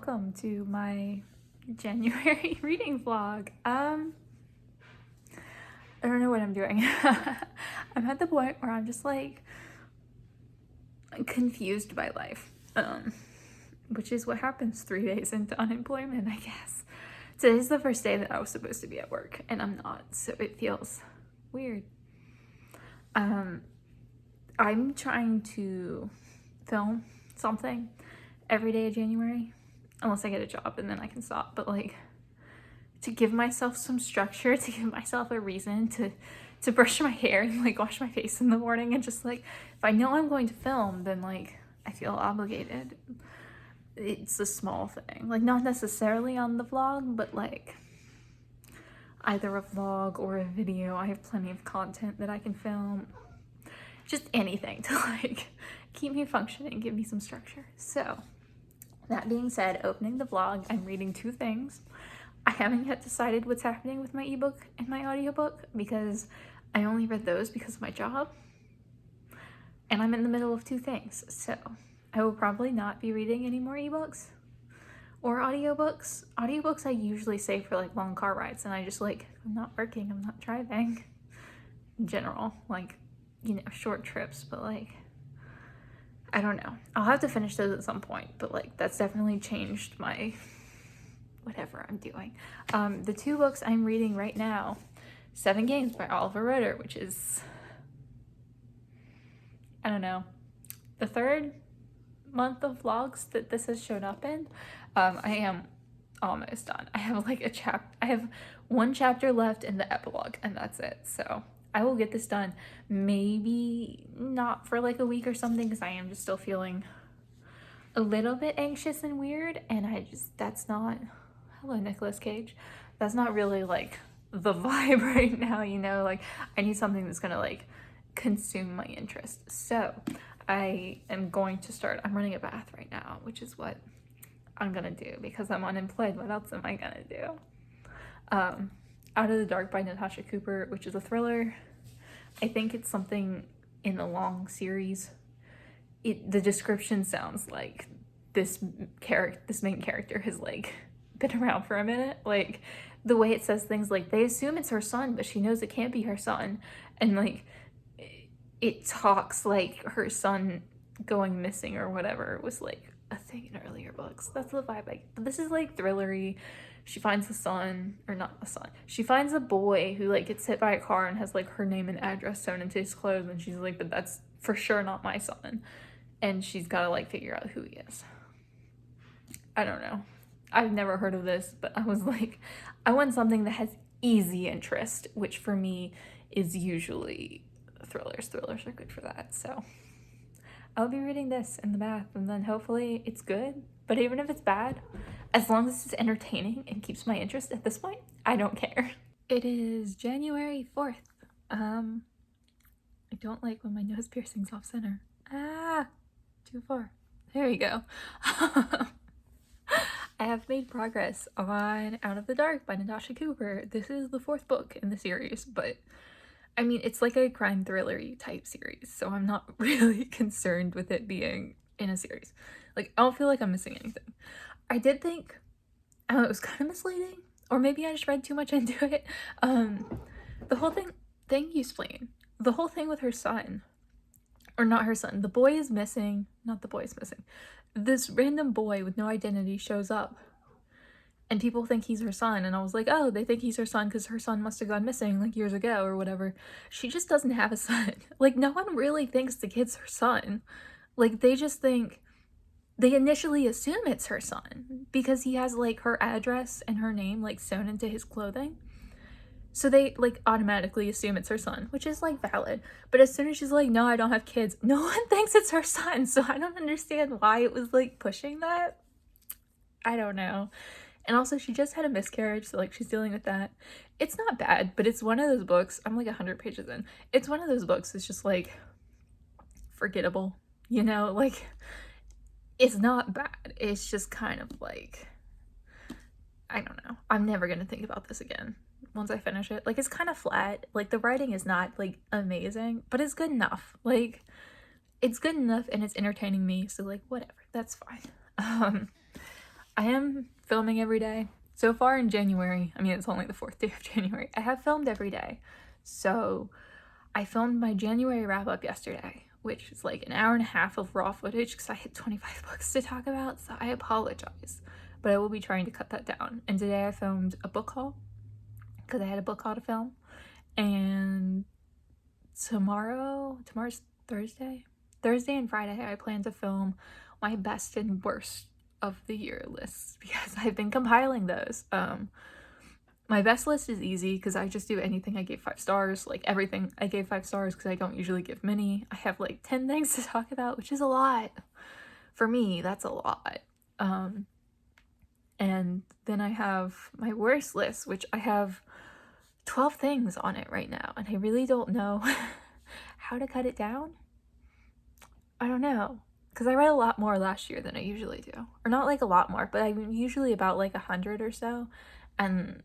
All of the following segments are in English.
welcome to my January reading vlog. I don't know what I'm doing. I'm at the point where I'm just like confused by life, which is what happens 3 days into unemployment, I guess. Today's the first day that I was supposed to be at work and I'm not, so it feels weird. I'm trying to film something every day of January, unless I get a job and then I can stop, but like to give myself some structure, to give myself a reason to brush my hair and like wash my face in the morning, and just like if I know I'm going to film, then like I feel obligated. It's a small thing, like not necessarily on the vlog, but like either a vlog or a video. I have plenty of content that I can film, just anything to like keep me functioning, give me some structure. So that being said, opening the vlog, I'm reading 2 things. I haven't yet decided what's happening with my ebook and my audiobook because I only read those because of my job, and I'm in the middle of 2 things. So I will probably not be reading any more ebooks or audiobooks. Audiobooks I usually save for like long car rides, and I just like, I'm not working, I'm not driving in general, like, you know, short trips, but like, I don't know. I'll have to finish those at some point, but like that's definitely changed my whatever I'm doing. The 2 books I'm reading right now, 7 Games by Roeder, which is, I don't know, the 3rd month of vlogs that this has shown up in. I am almost done. I have like I have 1 chapter left in the epilogue, and that's it. So I will get this done. Maybe not for like a week or something, because I am just still feeling a little bit anxious and weird, and that's not, hello Nicolas Cage, that's not really like the vibe right now, you know, like I need something that's gonna like consume my interest. So I am going to start, I'm running a bath right now, which is what I'm gonna do because I'm unemployed. What else am I gonna do? Out of the Dark by Natasha, which is a thriller. I think it's something in the long series. The description sounds like this main character has like been around for a minute. Like the way it says things, like they assume it's her son, but she knows it can't be her son, and like it talks like her son going missing or whatever was like a thing in earlier books. That's the vibe. But this is like thrillery. She finds the son, or not the son, she finds a boy who like gets hit by a car and has like her name and address sewn into his clothes, and she's like, but that's for sure not my son, and she's got to like figure out who he is. I don't know, I've never heard of this, but I was like, I want something that has easy interest, which for me is usually thrillers. Thrillers are good for that. So I'll be reading this in the bath, and then hopefully it's good. But even if it's bad, as long as it's entertaining and keeps my interest at this point, I don't care. It is January 4th. I don't like when my nose piercing's off center. Ah, too far. There you go. I have made progress on Out of the Dark by Natasha. This is the 4th book in the series, but I mean, it's like a crime thriller type series, so I'm not really concerned with it being in a series. Like, I don't feel like I'm missing anything. I did think it was kind of misleading, or maybe I just read too much into it. The whole thing, thank you, Spleen. The whole thing with her son, or not her son, the boy is missing, not the boy is missing. This random boy with no identity shows up, and people think he's her son, and I was like, oh, they think he's her son because her son must have gone missing like years ago or whatever. She just doesn't have a son. Like, no one really thinks the kid's her son. Like, they just think, they initially assume it's her son because he has like her address and her name like sewn into his clothing. So they like automatically assume it's her son, which is like valid. But as soon as she's like, no, I don't have kids, no one thinks it's her son. So I don't understand why it was like pushing that. I don't know. And also she just had a miscarriage, so like she's dealing with that. It's not bad, but it's one of those books, I'm like 100 pages in. It's one of those books that's just like forgettable, you know, like it's not bad. It's just kind of like, I don't know. I'm never gonna think about this again once I finish it. Like, it's kind of flat. Like, the writing is not like amazing, but it's good enough. Like, it's good enough and it's entertaining me, so like whatever, that's fine. I am filming every day. So far in January, I mean, it's only the 4th day of January, I have filmed every day. So I filmed my January wrap-up yesterday, which is like an hour and a half of raw footage because I had 25 books to talk about, so I apologize. But I will be trying to cut that down. And today I filmed a book haul because I had a book haul to film. And tomorrow's Thursday and Friday, I plan to film my best and worst of the year lists because I've been compiling those. My best list is easy because I just do anything I gave 5 stars, like everything I gave 5 stars because I don't usually give many. I have like 10 things to talk about, which is a lot. For me, that's a lot. And then I have my worst list, which I have 12 things on it right now, and I really don't know how to cut it down. I don't know, because I read a lot more last year than I usually do. Or not like a lot more, but I'm usually about like 100 or so, and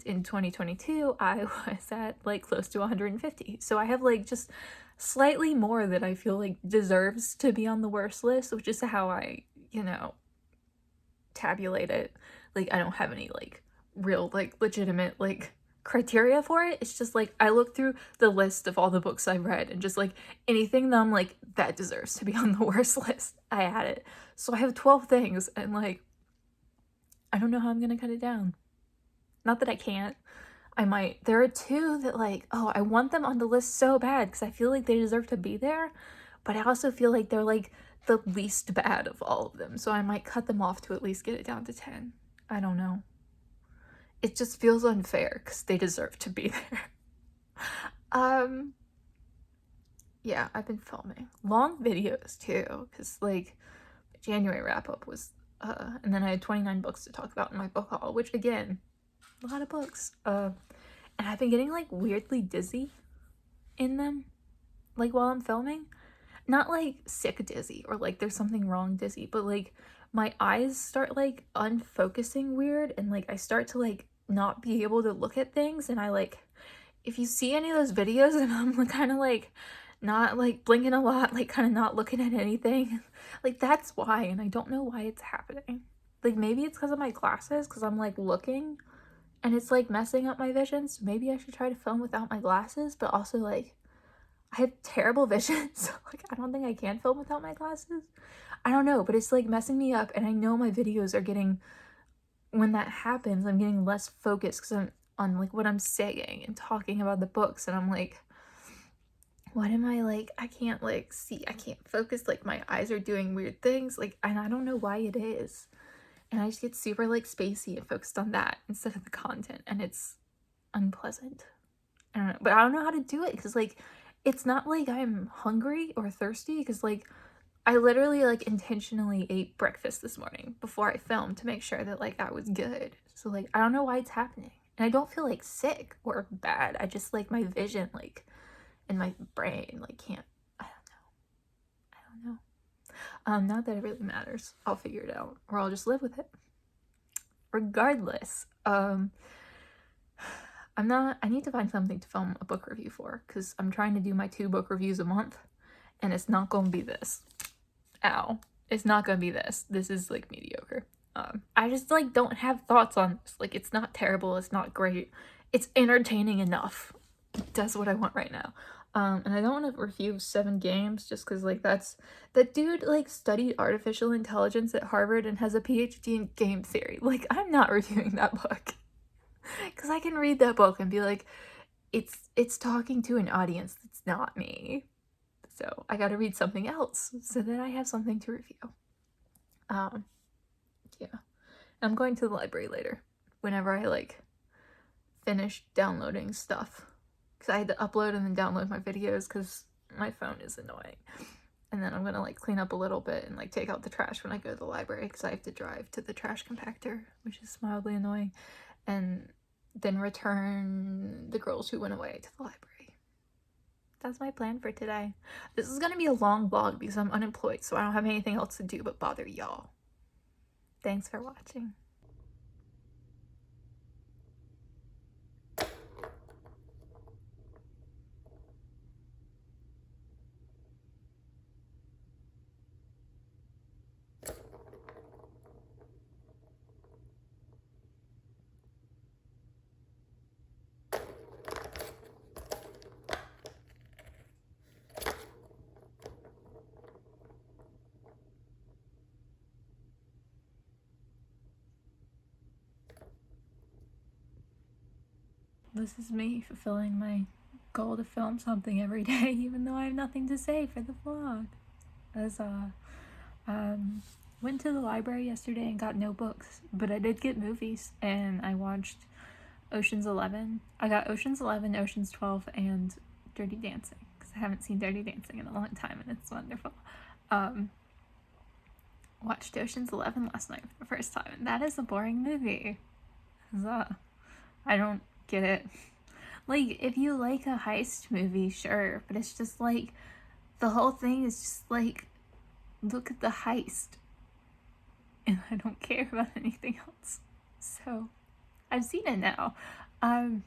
in 2022 I was at like close to 150, so I have like just slightly more that I feel like deserves to be on the worst list, which is how I, you know, tabulate it. Like, I don't have any like real like legitimate like criteria for it. It's just like I look through the list of all the books I've read and just like anything that I'm like that deserves to be on the worst list, I add it. So I have 12 things, and like I don't know how I'm gonna cut it down. Not that I can't. I might. There are 2 that like, oh, I want them on the list so bad because I feel like they deserve to be there, but I also feel like they're like the least bad of all of them, so I might cut them off to at least get it down to 10. I don't know. It just feels unfair because they deserve to be there. Yeah, I've been filming long videos too, because like January wrap-up was and then I had 29 books to talk about in my book haul, which again, a lot of books. And I've been getting like weirdly dizzy in them, like while I'm filming. Not like sick dizzy or like there's something wrong dizzy, but like my eyes start like unfocusing weird, and like I start to like not be able to look at things, and I like, if you see any of those videos and I'm kind of like not like blinking a lot, like kind of not looking at anything, like that's why, and I don't know why it's happening. Like maybe it's because of my glasses, because I'm like looking and it's like messing up my vision, so maybe I should try to film without my glasses, but also like I have terrible vision, so like I don't think I can film without my glasses. I don't know, but it's like messing me up, and I know my videos are getting, when that happens, I'm getting less focused because I'm on like what I'm saying and talking about the books, and I'm like, what am I like? I can't like see, I can't focus, like my eyes are doing weird things, like, and I don't know why it is. And I just get super like spacey and focused on that instead of the content, and it's unpleasant. I don't know, but I don't know how to do it because like it's not like I'm hungry or thirsty, because like I literally like intentionally ate breakfast this morning before I filmed to make sure that like I was good. So like I don't know why it's happening, and I don't feel like sick or bad. I just like my vision like and my brain like can't. I don't know. Not that it really matters. I'll figure it out, or I'll just live with it. Regardless, I need to find something to film a book review for, because I'm trying to do my 2 book reviews a month, and it's not gonna be this. Ow. It's not gonna be this. This is like mediocre. I just like don't have thoughts on this. Like it's not terrible, it's not great. It's entertaining enough. That's what I want right now. And I don't want to review 7 games just because like that dude like studied artificial intelligence at Harvard and has a PhD in game theory. Like I'm not reviewing that book. Because I can read that book and be like, it's talking to an audience that's not me. So I gotta read something else so that I have something to review. Yeah. I'm going to the library later whenever I like finish downloading stuff. Because I had to upload and then download my videos because my phone is annoying. And then I'm gonna like clean up a little bit and like take out the trash when I go to the library, because I have to drive to the trash compactor, which is mildly annoying. And then return the girls who went away to the library. That's my plan for today. This is gonna be a long vlog because I'm unemployed, so I don't have anything else to do but bother y'all. Thanks for watching. this is me fulfilling my goal to film something every day, even though I have nothing to say for the vlog. As went to the library yesterday and got no books, but I did get movies, and I watched Ocean's 11. I got Ocean's 11, Ocean's 12, and Dirty Dancing, because I haven't seen Dirty Dancing in a long time, and it's wonderful. Watched Ocean's 11 last night for the first time, and that is a boring movie. I don't get it. Like, if you like a heist movie, sure, but it's just like, the whole thing is just like, look at the heist, and I don't care about anything else. So, I've seen it now. I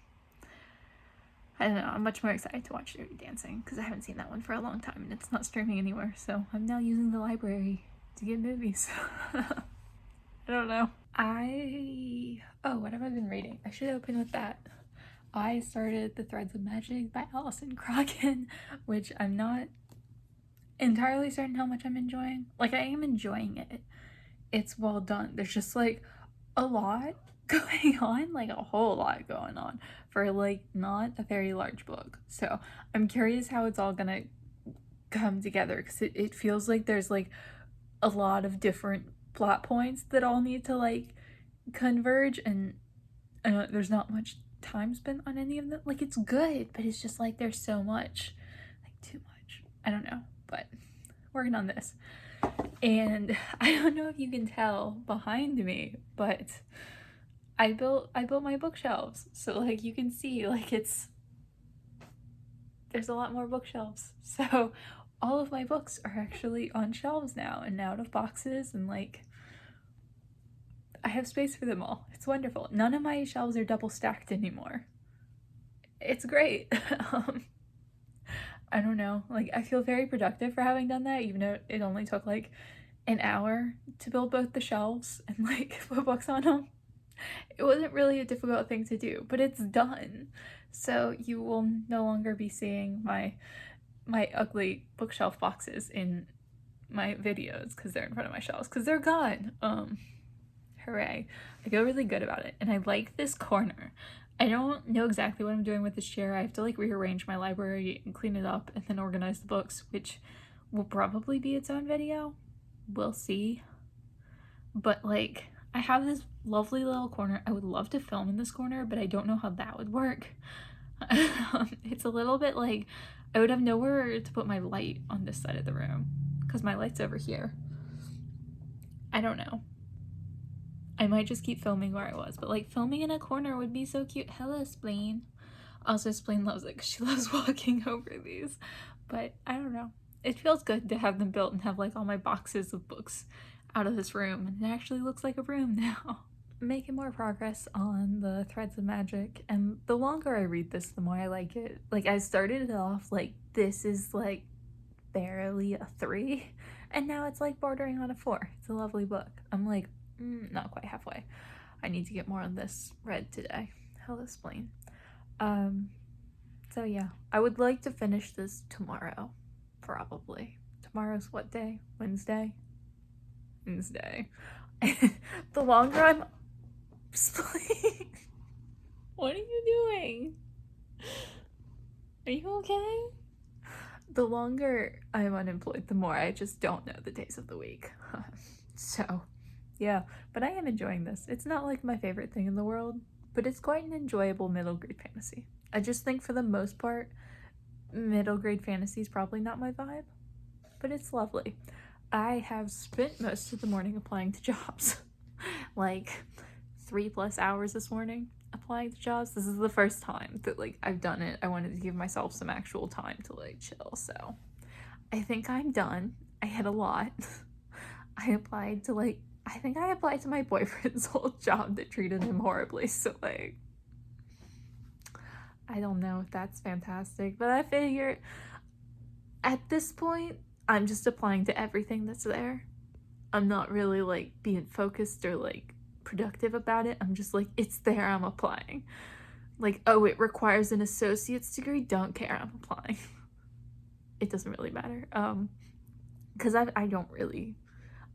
don't know, I'm much more excited to watch Dirty Dancing, because I haven't seen that one for a long time, and it's not streaming anywhere, so I'm now using the library to get movies. I don't know. What have I been reading? I should open with that. I started The Threads of Magic by Alison Croggon, which I'm not entirely certain how much I'm enjoying. Like, I am enjoying it. It's well done. There's just, like, a lot going on, like, a whole lot going on for, like, not a very large book. So, I'm curious how it's all gonna come together, because it feels like there's, like, a lot of different plot points that all need to, like, converge, and there's not much time spent on any of them. Like, it's good, but it's just like there's so much, like, too much. I don't know, but working on this. And I don't know if you can tell behind me, but I built my bookshelves, so, like, you can see, like, there's a lot more bookshelves. So all of my books are actually on shelves now and out of boxes, and, like, I have space for them all. It's wonderful. None of my shelves are double stacked anymore. It's great. I don't know. Like, I feel very productive for having done that, even though it only took, like, an hour to build both the shelves and, like, put books on them. It wasn't really a difficult thing to do, but it's done. So you will no longer be seeing my ugly bookshelf boxes in my videos, because they're in front of my shelves, because they're gone. Hooray. I feel really good about it, and I like this corner. I don't know exactly what I'm doing with this chair. I have to, like, rearrange my library and clean it up and then organize the books, which will probably be its own video. We'll see. But, like, I have this lovely little corner. I would love to film in this corner, but I don't know how that would work. It's a little bit like I would have nowhere to put my light on this side of the room, because my light's over here. I don't know. I might just keep filming where I was, but, like, filming in a corner would be so cute. Hello, Spleen. Also, Spleen loves it because she loves walking over these. But I don't know. It feels good to have them built and have, like, all my boxes of books out of this room, and it actually looks like a room now. Making more progress on the Threads of Magic, and the longer I read this, the more I like it. Like, I started it off like, this is, like, barely a 3, and now it's, like, bordering on a 4. It's a lovely book. I'm like, not quite halfway. I need to get more on this read today. Hello, Spleen. So yeah, I would like to finish this tomorrow, probably. Tomorrow's what day? Wednesday? Wednesday. The longer I'm... Spleen! What are you doing? Are you okay? The longer I'm unemployed, the more I just don't know the days of the week. So... yeah, but I am enjoying this. It's not, like, my favorite thing in the world, but it's quite an enjoyable middle grade fantasy. I just think for the most part, middle grade fantasy is probably not my vibe, but it's lovely. I have spent most of the morning applying to jobs. Like, 3+ hours this morning applying to jobs. This is the first time that, like, I've done it. I wanted to give myself some actual time to, like, chill, so I think I'm done. I had a lot. I applied to, like, I think I applied to my boyfriend's old job that treated him horribly, so, like, I don't know if that's fantastic, but I figure at this point, I'm just applying to everything that's there. I'm not really, like, being focused or, like, productive about it. I'm just like, it's there, I'm applying. Like, oh, it requires an associate's degree? Don't care, I'm applying. It doesn't really matter. Because I don't really...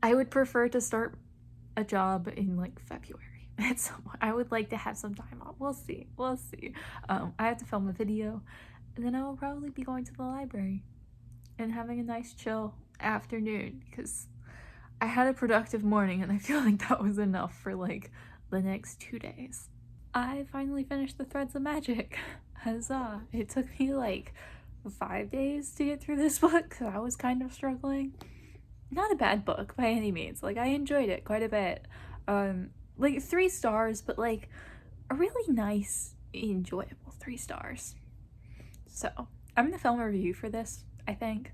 I would prefer to start a job in, like, February. I would like to have some time off. We'll see. We'll see. I have to film a video, and then I will probably be going to the library and having a nice chill afternoon, because I had a productive morning and I feel like that was enough for like the next 2 days. I finally finished the Threads of Magic. Huzzah. It took me like 5 days to get through this book because I was kind of struggling. Not a bad book by any means. Like, I enjoyed it quite a bit. Like 3 stars, but like a really nice, enjoyable 3 stars. So I'm gonna film a review for this, I think.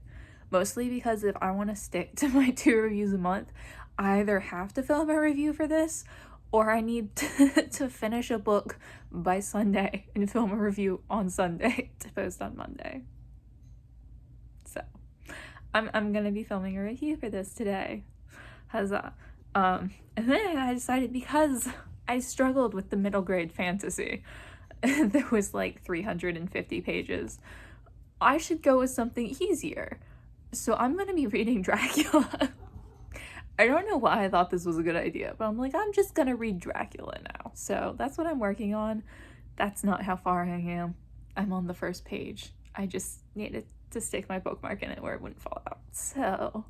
Mostly because if I want to stick to my 2 reviews a month, I either have to film a review for this, or I need to finish a book by Sunday and film a review on Sunday to post on Monday. So I'm gonna be filming a review for this today. Huzzah. And then I decided, because I struggled with the middle grade fantasy, there was like 350 pages, I should go with something easier. So I'm gonna be reading Dracula. I don't know why I thought this was a good idea, but I'm like, I'm just gonna read Dracula now. So that's what I'm working on. That's not how far I am. I'm on the first page. I just needed to stick my bookmark in it where it wouldn't fall out. So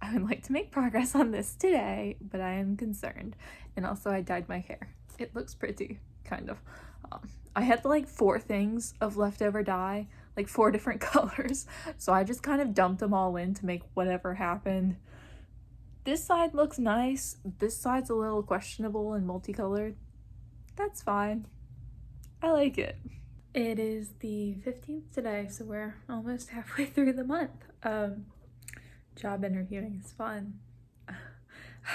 I would like to make progress on this today, but I am concerned. And also I dyed my hair. It looks pretty, kind of. I had like 4 things of leftover dye, like 4 different colors. So I just kind of dumped them all in to make whatever happened. This side looks nice. This side's a little questionable and multicolored. That's fine. I like it. It is the 15th today, so we're almost halfway through the month. Job interviewing is fun.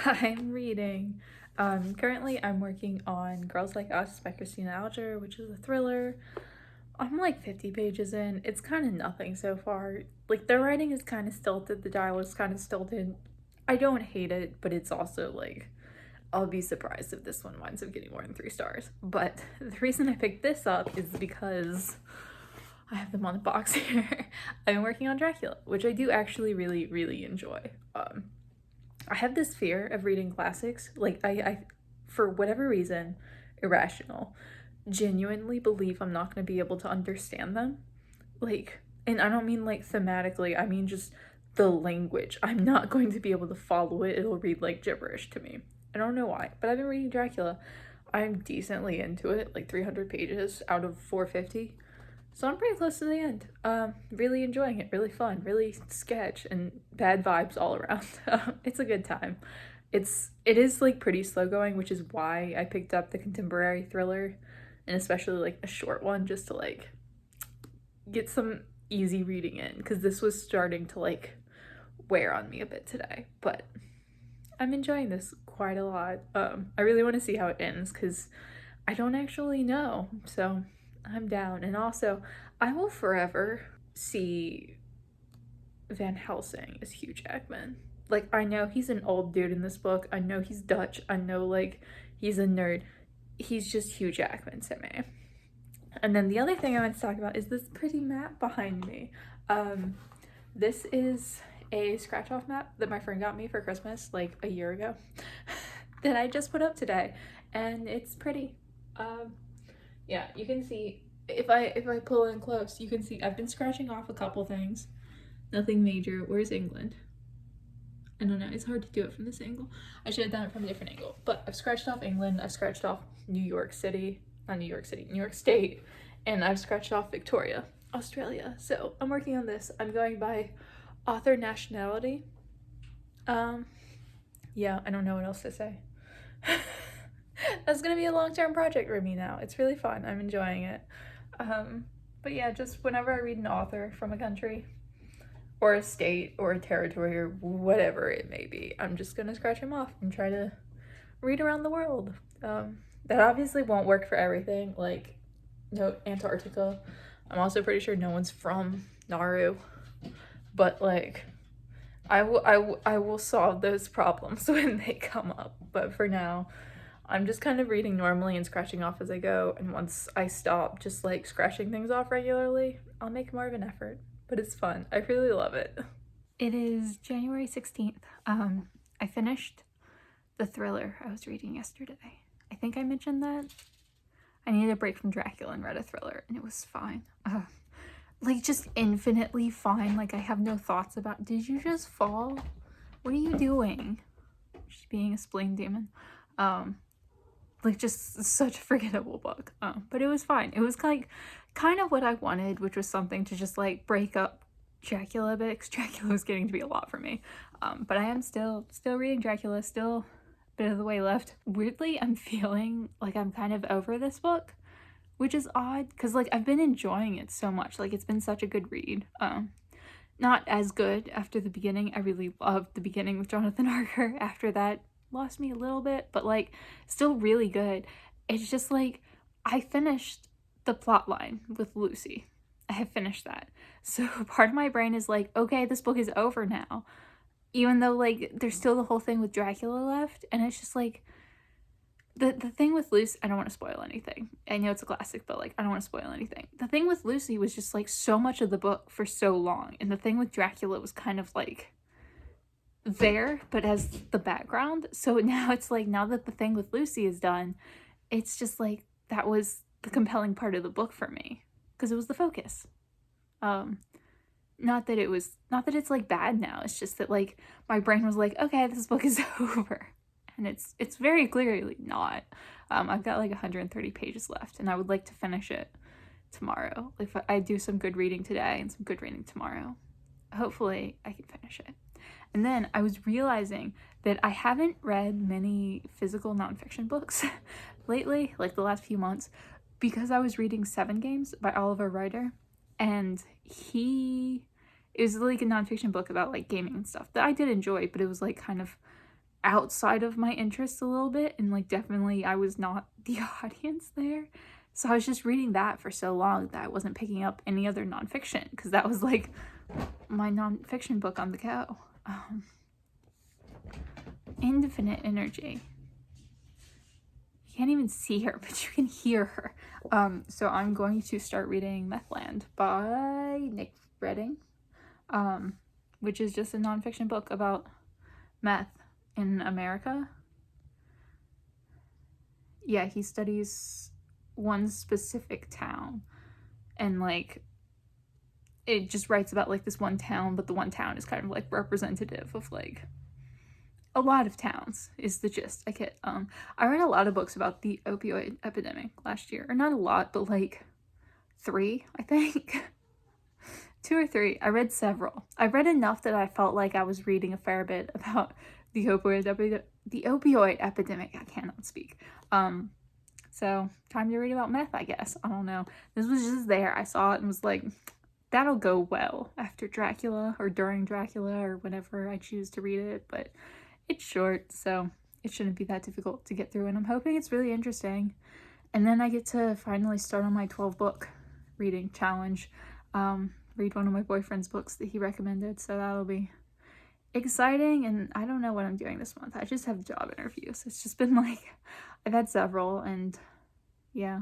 I'm reading. Currently I'm working on Girls Like Us by Cristina Alger, which is a thriller. I'm like 50 pages in. It's kind of nothing so far. Like, the writing is kind of stilted, the dialogue is kind of stilted. I don't hate it, but it's also like, I'll be surprised if this one winds up getting more than 3 stars. But the reason I picked this up is because I have them on the box here. I've been working on Dracula, which I do actually really, really enjoy. I have this fear of reading classics. Like, I for whatever reason, irrational, genuinely believe I'm not going to be able to understand them. Like, and I don't mean like thematically, I mean just the language. I'm not going to be able to follow it. It'll read like gibberish to me. I don't know why, but I've been reading Dracula. I'm decently into it, like 300 pages out of 450. So I'm pretty close to the end. Really enjoying it, really fun, really sketch, and bad vibes all around. It's a good time. It is like pretty slow going, which is why I picked up the contemporary thriller, and especially like a short one, just to like get some easy reading in, because this was starting to like wear on me a bit today. But I'm enjoying this quite a lot. I really want to see how it ends, because I don't actually know, so I'm down. And also, I will forever see Van Helsing as Hugh Jackman. Like, I know he's an old dude in this book. I know he's Dutch. I know, like, he's a nerd. He's just Hugh Jackman to me. And then the other thing I want to talk about is this pretty map behind me. This is a scratch-off map that my friend got me for Christmas, like, a year ago, that I just put up today. And it's pretty. Yeah, you can see, if I pull in close, you can see I've been scratching off a couple things. Nothing major. Where's England? I don't know, it's hard to do it from this angle. I should have done it from a different angle. But I've scratched off England, I've scratched off New York City, not New York City, New York State, and I've scratched off Victoria, Australia. So I'm working on this. I'm going by author nationality. Yeah, I don't know what else to say. That's gonna be a long-term project for me now. It's really fun. I'm enjoying it. But yeah, just whenever I read an author from a country or a state or a territory or whatever it may be, I'm just gonna scratch them off and try to read around the world. That obviously won't work for everything. Like, no, Antarctica. I'm also pretty sure no one's from Nauru. But like, I will solve those problems when they come up. But for now, I'm just kind of reading normally and scratching off as I go, and once I stop just like scratching things off regularly, I'll make more of an effort. But it's fun. I really love it. It is January 16th. I finished the thriller I was reading yesterday. I think I mentioned that. I needed a break from Dracula and read a thriller, and it was fine. Like, just infinitely fine. Like, I have no thoughts about, did you just fall? What are you doing? She's being a spleen demon. Like, just such a forgettable book. But it was fine. It was like kind of what I wanted, which was something to just like break up Dracula a bit, because Dracula was getting to be a lot for me. But I am still reading Dracula, still a bit of the way left. Weirdly, I'm feeling like I'm kind of over this book, which is odd, because like I've been enjoying it so much. Like, it's been such a good read. Not as good after the beginning. I really loved the beginning with Jonathan Harker. After that, lost me a little bit, but like still really good. It's just like I finished the plot line with Lucy. I have finished that. So part of my brain is like, okay, this book is over now. Even though like there's still the whole thing with Dracula left, and it's just like the thing with Lucy, I don't want to spoil anything. I know it's a classic, but like I don't want to spoil anything. The thing with Lucy was just like so much of the book for so long, and the thing with Dracula was kind of like there, but as the background. So now it's like, now that the thing with Lucy is done, it's just like that was the compelling part of the book for me, because it was the focus. Not that it's like bad now, it's just that like my brain was like, okay, this book is over, and it's very clearly not. I've got like 130 pages left, and I would like to finish it tomorrow. Like, if I do some good reading today and some good reading tomorrow, hopefully I can finish it. And then I was realizing that I haven't read many physical nonfiction books lately, like the last few months, because I was reading 7 Games by Roeder, and it was like a nonfiction book about like gaming and stuff that I did enjoy, but it was like kind of outside of my interests a little bit, and like definitely I was not the audience there. So I was just reading that for so long that I wasn't picking up any other nonfiction, because that was like my nonfiction book on the go. Infinite energy. You can't even see her, but you can hear her. So I'm going to start reading Methland by McBride, which is just a nonfiction book about meth in America. Yeah, he studies one specific town, and like it just writes about like this one town, but the one town is kind of like representative of like a lot of towns, is the gist I get. I read a lot of books about the opioid epidemic last year, or not a lot, but like 3, I think. 2 or 3. I read several. I read enough that I felt like I was reading a fair bit about the opioid epidemic. I cannot speak. So time to read about meth, I guess. I don't know. This was just there. I saw it and was like, that'll go well after Dracula, or during Dracula, or whenever I choose to read it. But it's short, so it shouldn't be that difficult to get through, and I'm hoping it's really interesting. And then I get to finally start on my 12-book reading challenge. Read one of my boyfriend's books that he recommended, so that'll be exciting. And I don't know what I'm doing this month. I just have job interviews. It's just been like, I've had several, and yeah,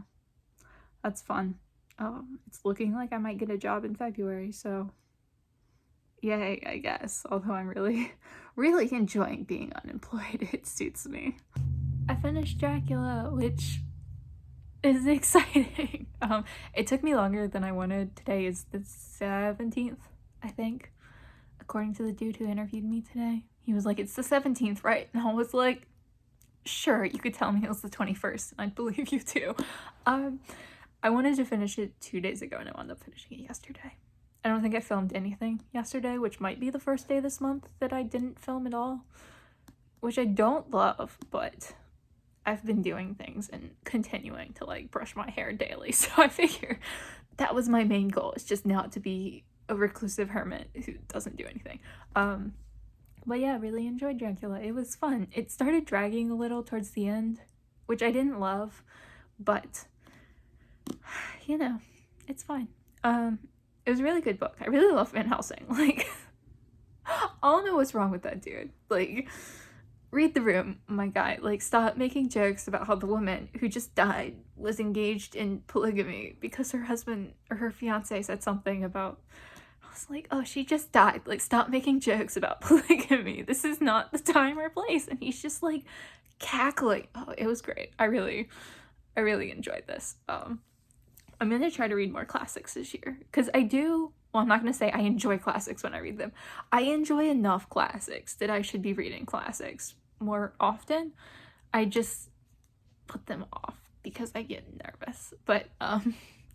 that's fun. It's looking like I might get a job in February, so yay, I guess. Although I'm really, really enjoying being unemployed. It suits me. I finished Dracula, which is exciting. It took me longer than I wanted. Today is the 17th, I think, according to the dude who interviewed me today. He was like, it's the 17th, right? And I was like, sure, you could tell me it was the 21st, and I'd believe you too. I wanted to finish it 2 days ago, and I wound up finishing it yesterday. I don't think I filmed anything yesterday, which might be the first day this month that I didn't film at all, which I don't love, but I've been doing things and continuing to like brush my hair daily, so I figure that was my main goal. It's just not to be a reclusive hermit who doesn't do anything. But yeah, really enjoyed Dracula. It was fun. It started dragging a little towards the end, which I didn't love, but you know, it's fine. It was a really good book. I really love Van Helsing. Like, I don't know what's wrong with that dude. Like, read the room, my guy. Like, stop making jokes about how the woman who just died was engaged in polygamy because her husband or her fiance said something about was like, oh, she just died. Like, stop making jokes about polygamy. This is not the time or place. And he's just like cackling. Oh, it was great. I really enjoyed this. I'm gonna try to read more classics this year, because I do. Well, I'm not gonna say I enjoy classics when I read them. I enjoy enough classics that I should be reading classics more often. I just put them off because I get nervous. But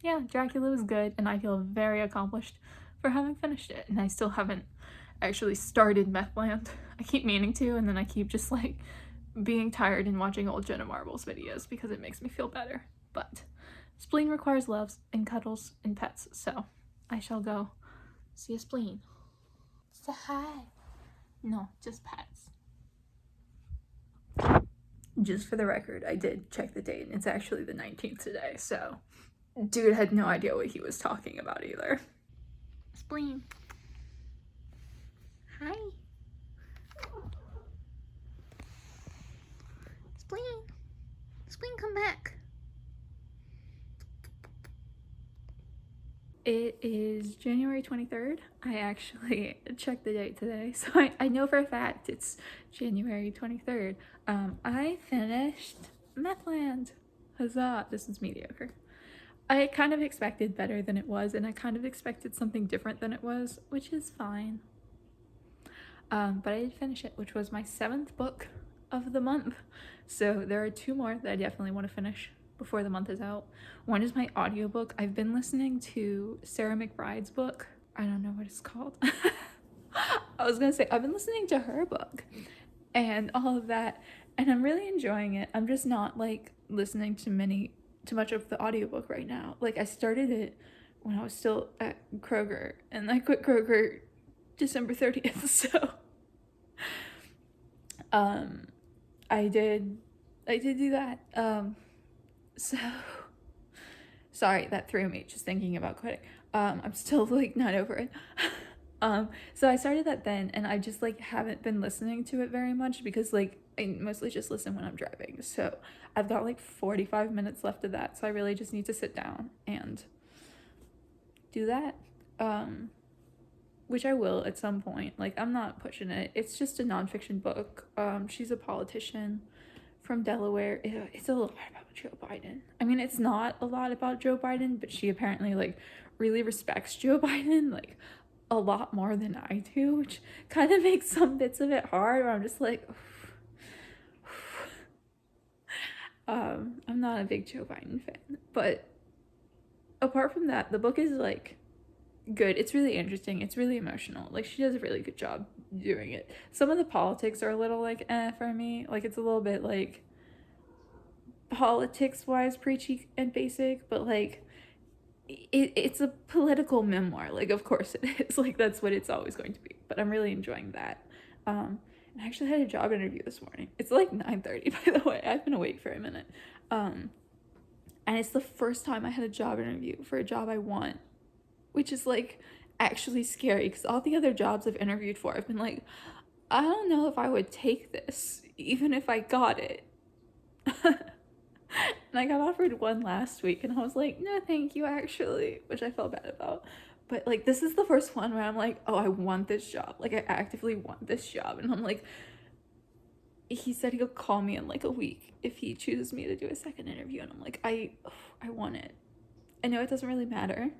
yeah, Dracula was good, and I feel very accomplished for having finished it. And I still haven't actually started Methland. I keep meaning to, and then I keep just like being tired and watching old Jenna Marbles videos because it makes me feel better. But spleen requires loves and cuddles and pets, so I shall go see a spleen. Say hi. No, just pets. Just for the record, I did check the date, and it's actually the 19th today, so dude had no idea what he was talking about either. Spleen. Hi. Spleen. Spleen, come back. It is January 23rd. I actually checked the date today, so I know for a fact it's January 23rd. I finished Methland. Huzzah! This is mediocre. I kind of expected better than it was, and I kind of expected something different than it was, which is fine. But I did finish it, which was my 7th book of the month. So there are 2 more that I definitely want to finish before the month is out. One is my audiobook. I've been listening to Sarah McBride's book. I don't know what it's called. I was gonna say, I've been listening to her book and all of that, and I'm really enjoying it. I'm just not like listening to too much of the audiobook right now. Like, I started it when I was still at Kroger, and I quit Kroger December 30th, so I did do that. So sorry, that threw me just thinking about quitting. I'm still like not over it. So I started that then, and I just like haven't been listening to it very much because like I mostly just listen when I'm driving. So I've got like 45 minutes left of that, so I really just need to sit down and do that. Which I will at some point. Like, I'm not pushing it. It's just a nonfiction book. She's a politician from Delaware. It's a lot about Joe Biden. I mean, it's not a lot about Joe Biden, but she apparently like really respects Joe Biden like a lot more than I do, which kind of makes some bits of it hard where I'm just like I'm not a big Joe Biden fan, but apart from that, the book is like good. It's really interesting. It's really emotional. Like, she does a really good job doing it. Some of the politics are a little like for me. Like, it's a little bit like politics wise preachy and basic, but like it's a political memoir. Like, of course it is. Like, that's what it's always going to be. But I'm really enjoying that. And I actually had a job interview this morning. It's like 9:30, by the way. I've been awake for a minute. And it's the first time I had a job interview for a job I want, which is like actually scary because all the other jobs I've interviewed for, I've been like, I don't know if I would take this even if I got it. And I got offered one last week and I was like, no thank you, actually, which I felt bad about. But like, this is the first one where I'm like, oh, I want this job. Like, I actively want this job. And I'm like, he said he'll call me in like a week if he chooses me to do a second interview. And I'm like, I want it. I know it doesn't really matter.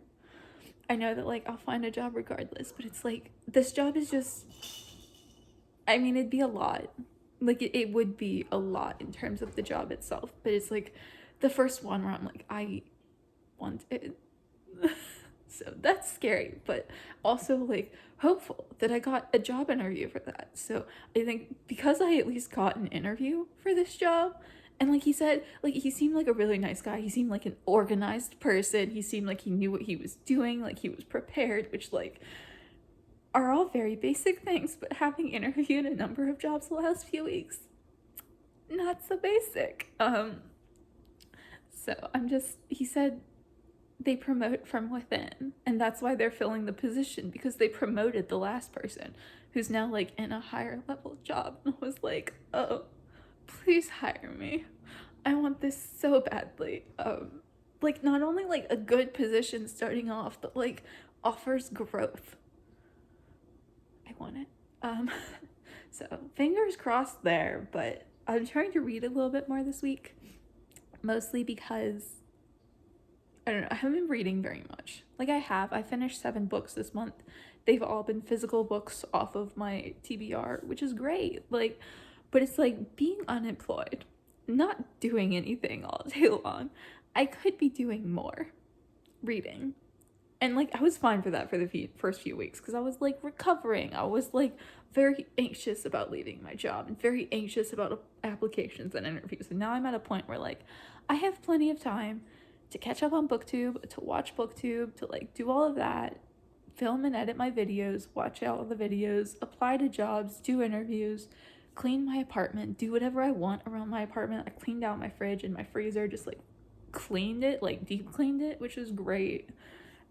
I know that like I'll find a job regardless, but it's like, this job is just, I mean, it'd be a lot. Like, it would be a lot in terms of the job itself, but it's like the first one where I'm like, I want it. So that's scary, but also like hopeful that I got a job interview for that. So I think because I at least got an interview for this job, and like he said, like he seemed like a really nice guy. He seemed like an organized person. He seemed like he knew what he was doing, like he was prepared, which like are all very basic things, but having interviewed a number of jobs the last few weeks, not so basic. So he said they promote from within, and that's why they're filling the position, because they promoted the last person who's now like in a higher level job. And I was like, oh, please hire me. I want this so badly. Like, not only like a good position starting off, but like offers growth. I want it. So fingers crossed there, but I'm trying to read a little bit more this week, mostly because I don't know, I haven't been reading very much. Like I finished 7 books this month. They've all been physical books off of my TBR, which is great. Like, but it's like being unemployed, not doing anything all day long. I could be doing more reading. And like I was fine for that for the first few weeks because I was like recovering. I was like very anxious about leaving my job and very anxious about applications and interviews. And now I'm at a point where like I have plenty of time to catch up on booktube, to watch booktube, to like do all of that, film and edit my videos, watch all of the videos, apply to jobs, do interviews, clean my apartment, do whatever I want around my apartment. I cleaned out my fridge and my freezer, just like cleaned it, like deep cleaned it, which was great.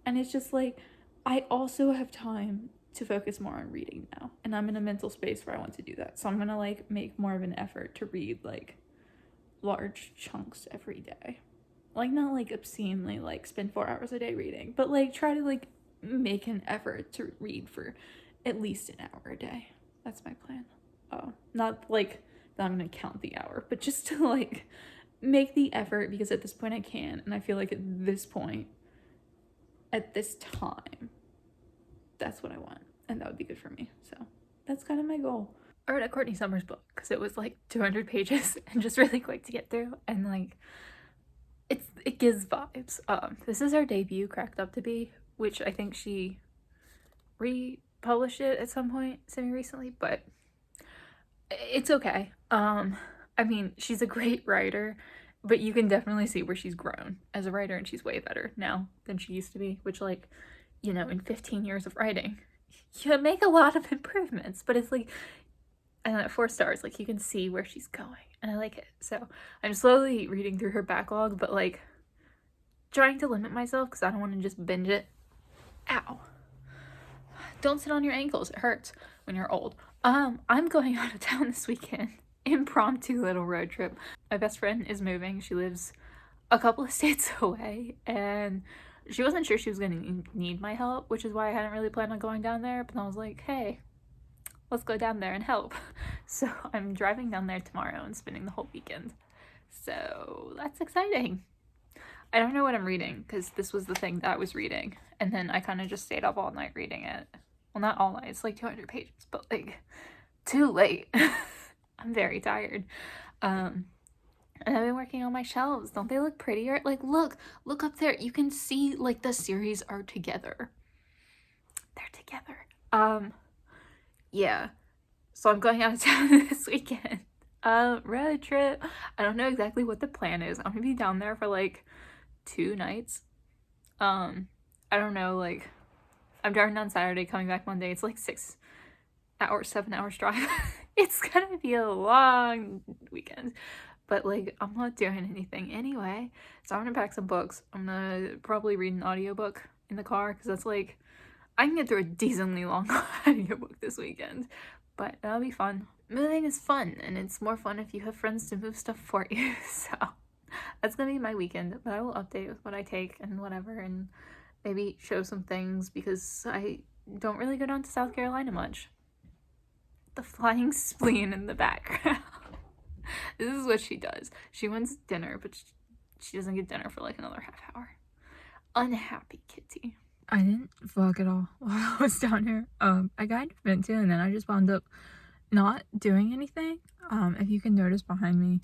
And it's just like, I also have time to focus more on reading now. And I'm in a mental space where I want to do that. So I'm gonna like make more of an effort to read like large chunks every day. Like not like obscenely like spend 4 hours a day reading, but like try to like make an effort to read for at least an hour a day. That's my plan. Oh, not like that I'm gonna count the hour, but just to like make the effort because at this point I can. And I feel like at this point, at this time, that's what I want, and that would be good for me. So that's kind of my goal. I read a Courtney Summers book because it was like 200 pages and just really quick to get through, and like it gives vibes. This is her debut, Cracked Up to Be, which I think she republished it at some point semi-recently, but it's okay. I mean, she's a great writer, but you can definitely see where she's grown as a writer, and she's way better now than she used to be, which, like, you know, in 15 years of writing, you make a lot of improvements, but it's like, and at 4 stars, like, you can see where she's going, and I like it. So I'm slowly reading through her backlog, but, like, trying to limit myself because I don't want to just binge it. Ow. Don't sit on your ankles. It hurts when you're old. I'm going out of town this weekend. Impromptu little road trip. My best friend is moving. She lives a couple of states away, and she wasn't sure she was gonna need my help, which is why I hadn't really planned on going down there, but I was like, hey, let's go down there and help. So I'm driving down there tomorrow and spending the whole weekend. So that's exciting. I don't know what I'm reading because this was the thing that I was reading, and then I kind of just stayed up all night reading it. Well, not all night, it's like 200 pages, but like too late. I'm very tired. And I've been working on my shelves. Don't they look prettier? Like, look up there. You can see like the series are together. They're together. Yeah. So I'm going out of town this weekend. Road trip. I don't know exactly what the plan is. I'm gonna be down there for like 2 nights. I don't know, like, I'm driving on Saturday, coming back Monday. It's like 6 hours, 7 hours drive. It's gonna be a long weekend, but like I'm not doing anything anyway, so I'm gonna pack some books. I'm gonna probably read an audiobook in the car because that's like I can get through a decently long audiobook this weekend, but that'll be fun. Moving is fun, and it's more fun if you have friends to move stuff for you. So that's gonna be my weekend, but I will update with what I take and whatever, and maybe show some things because I don't really go down to South Carolina much. The flying spleen in the background. This is what she does. She wants dinner, but she doesn't get dinner for like another half hour. Unhappy kitty. I didn't vlog at all while I was down here. I kind of meant to, and then I just wound up not doing anything. If you can notice behind me,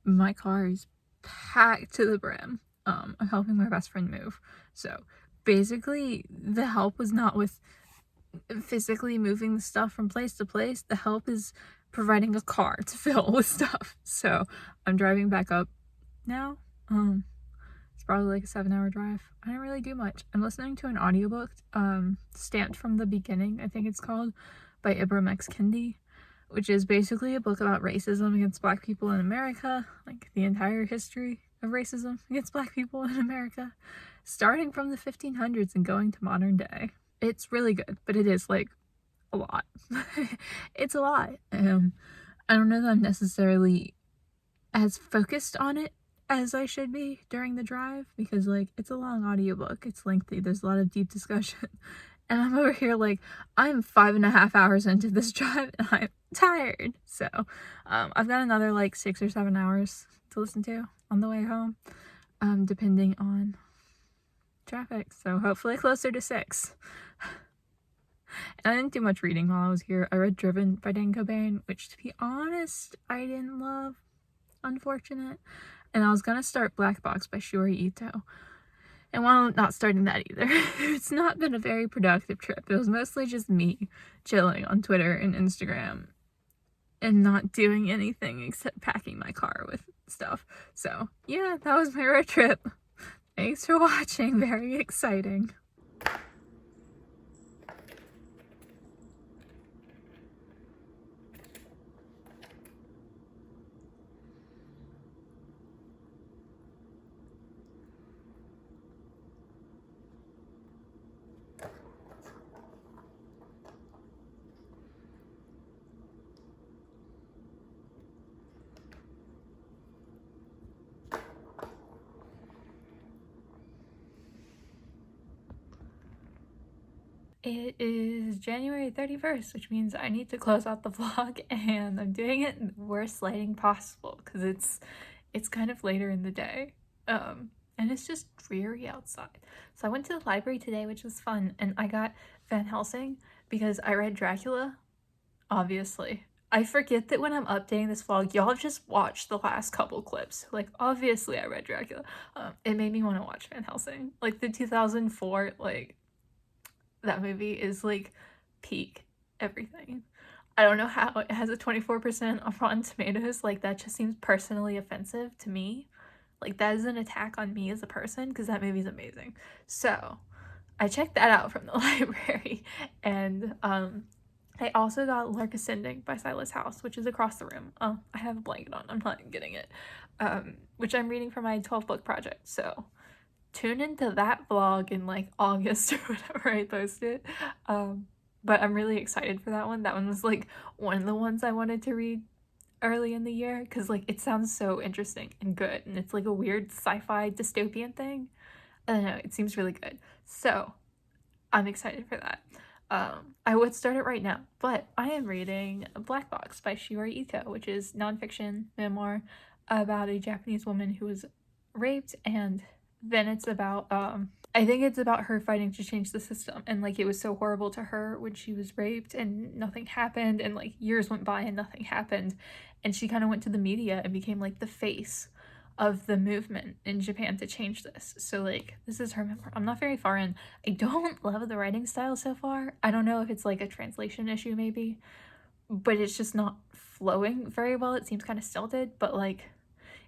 my car is packed to the brim. I'm helping my best friend move. So basically, the help was not with physically moving the stuff from place to place. The help is providing a car to fill with stuff. So I'm driving back up now. It's probably like a 7-hour drive. I didn't really do much. I'm listening to an audiobook, Stamped from the Beginning, I think it's called, by Ibram X Kendi, which is basically a book about racism against Black people in America, like the entire history of racism against Black people in America, starting from the 1500s and going to modern day. It's really good, but it is like a lot. It's a lot. I don't know that I'm necessarily as focused on it as I should be during the drive because like it's a long audiobook, it's lengthy, there's a lot of deep discussion, And I'm over here like, I'm 5.5 hours into this drive and I'm tired. So I've got another like 6 or 7 hours to listen to on the way home, depending on traffic. So hopefully closer to 6. And I didn't do much reading while I was here. I read Driven by Dan Cobain, which, to be honest, I didn't love. Unfortunate. And I was gonna start Black Box by Shiori Ito. And while I'm not starting that either, it's not been a very productive trip. It was mostly just me chilling on Twitter and Instagram and not doing anything except packing my car with stuff. So yeah, that was my road trip. Thanks for watching. Very exciting. It is January 31st, which means I need to close out the vlog, and I'm doing it in the worst lighting possible because it's kind of later in the day, and it's just dreary outside. So I went to the library today, which was fun, and I got Van Helsing because I read Dracula, obviously. I forget that when I'm updating this vlog, y'all just watch the last couple clips. Like, obviously I read Dracula. It made me want to watch Van Helsing. Like, the 2004, like, that movie is like peak everything. I don't know how it has a 24% on Rotten Tomatoes. Like, that just seems personally offensive to me. Like, that is an attack on me as a person because that movie's amazing. So I checked that out from the library, and I also got Lark Ascending by Silas House, which is across the room. I have a blanket on, I'm not getting it, which I'm reading for my 12-book project. So tune into that vlog in like August or whatever I post it. But I'm really excited for that one. That one was like one of the ones I wanted to read early in the year because like it sounds so interesting and good, and it's like a weird sci-fi dystopian thing. I don't know, it seems really good. So I'm excited for that. I would start it right now, but I am reading Black Box by Shiori Ito, which is nonfiction memoir about a Japanese woman who was raped, and then it's about I think it's about her fighting to change the system, and like it was so horrible to her when she was raped and nothing happened, and like years went by and nothing happened, and she kind of went to the media and became like the face of the movement in Japan to change this. So like this is her memoir. I'm not very far in. I don't love the writing style so far. I don't know if it's like a translation issue maybe, but it's just not flowing very well. It seems kind of stilted, but like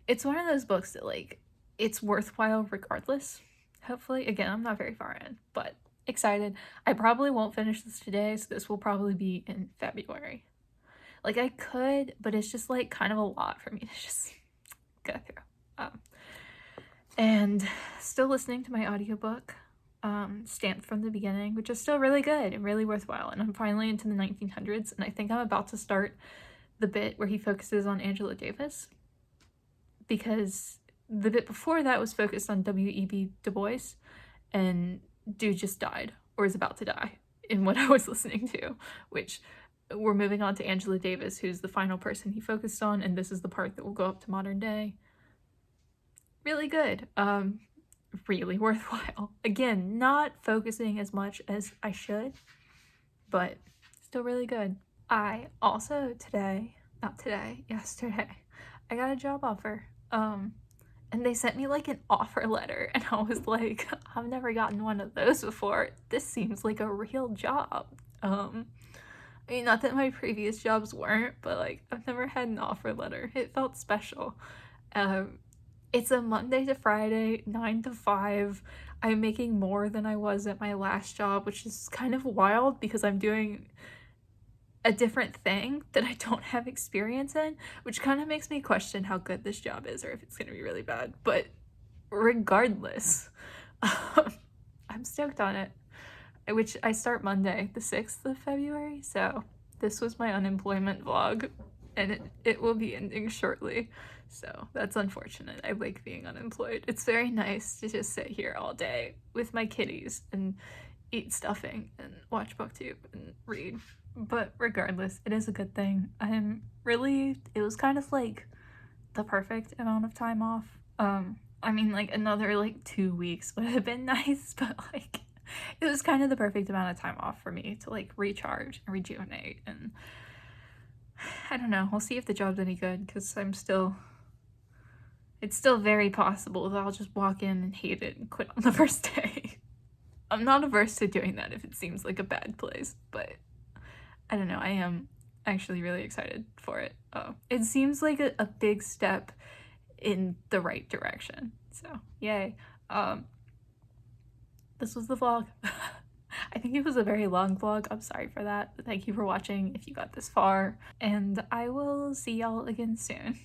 it's one of those books that like it's worthwhile regardless. Hopefully. Again, I'm not very far in, but excited. I probably won't finish this today, so this will probably be in February. Like I could, but it's just like kind of a lot for me to just go through. And still listening to my audiobook, Stamped from the Beginning, which is still really good and really worthwhile. And I'm finally into the 1900s, and I think I'm about to start the bit where he focuses on Angela Davis, because the bit before that was focused on W.E.B. Du Bois, and dude just died or is about to die in what I was listening to, which we're moving on to Angela Davis, who's the final person he focused on, and this is the part that will go up to modern day. Really good. Really worthwhile. Again, not focusing as much as I should, but still really good. I also yesterday, I got a job offer. And they sent me like an offer letter, and I was like, I've never gotten one of those before. This seems like a real job. I mean, not that my previous jobs weren't, but like I've never had an offer letter. It felt special. It's a Monday to Friday, 9 to 5. I'm making more than I was at my last job, which is kind of wild because I'm doing a different thing that I don't have experience in, which kind of makes me question how good this job is or if it's going to be really bad. But regardless, I'm stoked on it, which I start Monday, the 6th of February. So this was my unemployment vlog, and it will be ending shortly. So that's unfortunate. I like being unemployed. It's very nice to just sit here all day with my kitties and eat stuffing and watch booktube and read. But regardless, it is a good thing. It was kind of like the perfect amount of time off. I mean, like, another like 2 weeks would have been nice, but like it was kind of the perfect amount of time off for me to like recharge and rejuvenate. And I don't know, we'll see if the job's any good, because it's still very possible that I'll just walk in and hate it and quit on the first day. I'm not averse to doing that if it seems like a bad place, but I don't know, I am actually really excited for it. It seems like a big step in the right direction, so yay. This was the vlog. I think it was a very long vlog. I'm sorry for that. Thank you for watching if you got this far, and I will see y'all again soon.